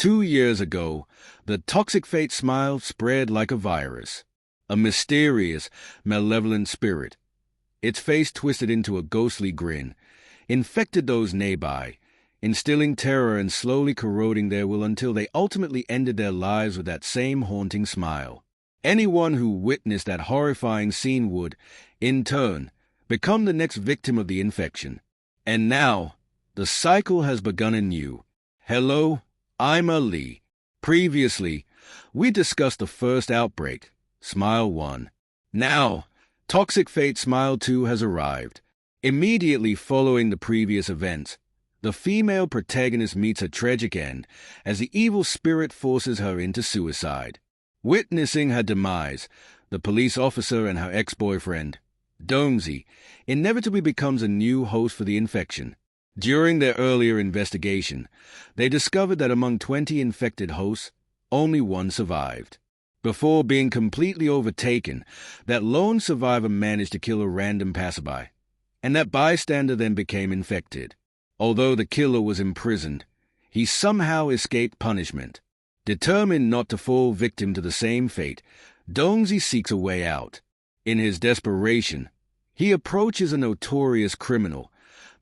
2 years ago, the toxic fate smile spread like a virus. A mysterious, malevolent spirit, its face twisted into a ghostly grin, infected those nearby, instilling terror and slowly corroding their will until they ultimately ended their lives with that same haunting smile. Anyone who witnessed that horrifying scene would, in turn, become the next victim of the infection. And now, the cycle has begun anew. Hello, I'm Ali. Previously, we discussed the first outbreak, Smile 1. Now, Toxic Fate Smile 2 has arrived. Immediately following the previous events, the female protagonist meets a tragic end as the evil spirit forces her into suicide. Witnessing her demise, the police officer and her ex-boyfriend, Dongzi, inevitably becomes a new host for the infection. During their earlier investigation, they discovered that among 20 infected hosts, only one survived. Before being completely overtaken, that lone survivor managed to kill a random passerby, and that bystander then became infected. Although the killer was imprisoned, he somehow escaped punishment. Determined not to fall victim to the same fate, Dongzi seeks a way out. In his desperation, he approaches a notorious criminal,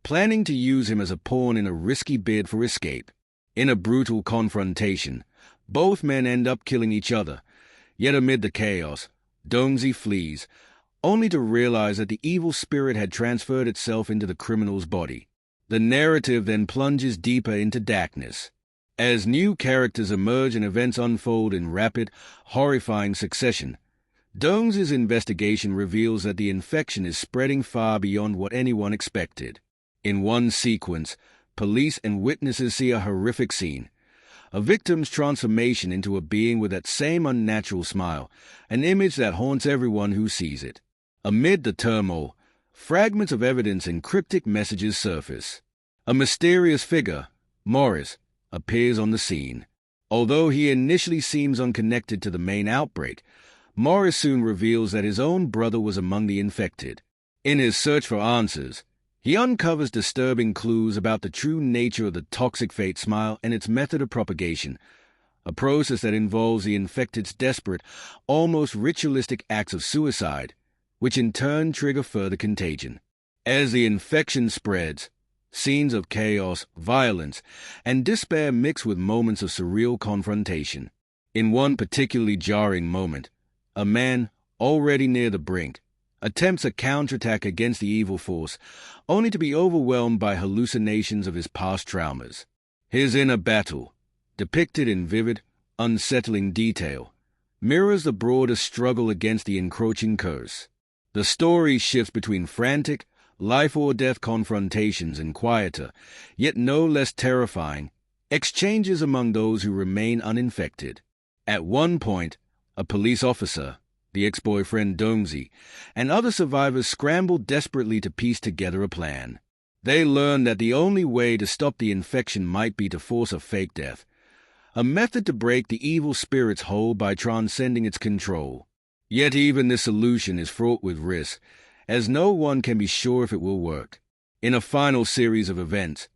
planning to use him as a pawn in a risky bid for escape. In a brutal confrontation, both men end up killing each other. Yet amid the chaos, Dongzi flees, only to realize that the evil spirit had transferred itself into the criminal's body. The narrative then plunges deeper into darkness. As new characters emerge and events unfold in rapid, horrifying succession, Dongzi's investigation reveals that the infection is spreading far beyond what anyone expected. In one sequence, police and witnesses see a horrific scene. A victim's transformation into a being with that same unnatural smile, an image that haunts everyone who sees it. Amid the turmoil, fragments of evidence and cryptic messages surface. A mysterious figure, Morris, appears on the scene. Although he initially seems unconnected to the main outbreak, Morris soon reveals that his own brother was among the infected. In his search for answers, he uncovers disturbing clues about the true nature of the toxic fate smile and its method of propagation, a process that involves the infected's desperate, almost ritualistic acts of suicide, which in turn trigger further contagion. As the infection spreads, scenes of chaos, violence, and despair mix with moments of surreal confrontation. In one particularly jarring moment, a man, already near the brink, attempts a counterattack against the evil force, only to be overwhelmed by hallucinations of his past traumas. His inner battle, depicted in vivid, unsettling detail, mirrors the broader struggle against the encroaching curse. The story shifts between frantic, life-or-death confrontations and quieter, yet no less terrifying, exchanges among those who remain uninfected. At one point, a police officer, the ex-boyfriend Dongzi, and other survivors scramble desperately to piece together a plan. They learn that the only way to stop the infection might be to force a fake death, a method to break the evil spirit's hold by transcending its control. Yet even this solution is fraught with risk, as no one can be sure if it will work. In a final series of events,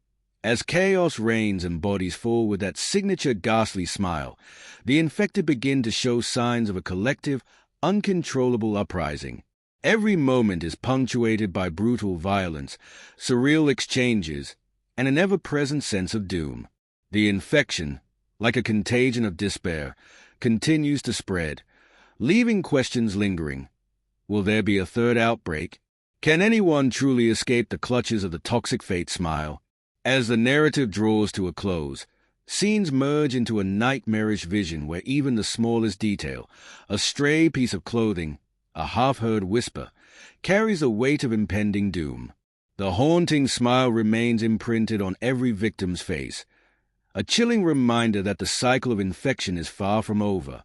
as chaos reigns and bodies fall with that signature ghastly smile, the infected begin to show signs of a collective, uncontrollable uprising. Every moment is punctuated by brutal violence, surreal exchanges, and an ever-present sense of doom. The infection, like a contagion of despair, continues to spread, leaving questions lingering. Will there be a third outbreak? Can anyone truly escape the clutches of the toxic fate smile? As the narrative draws to a close, scenes merge into a nightmarish vision where even the smallest detail, a stray piece of clothing, a half-heard whisper, carries the weight of impending doom. The haunting smile remains imprinted on every victim's face, a chilling reminder that the cycle of infection is far from over.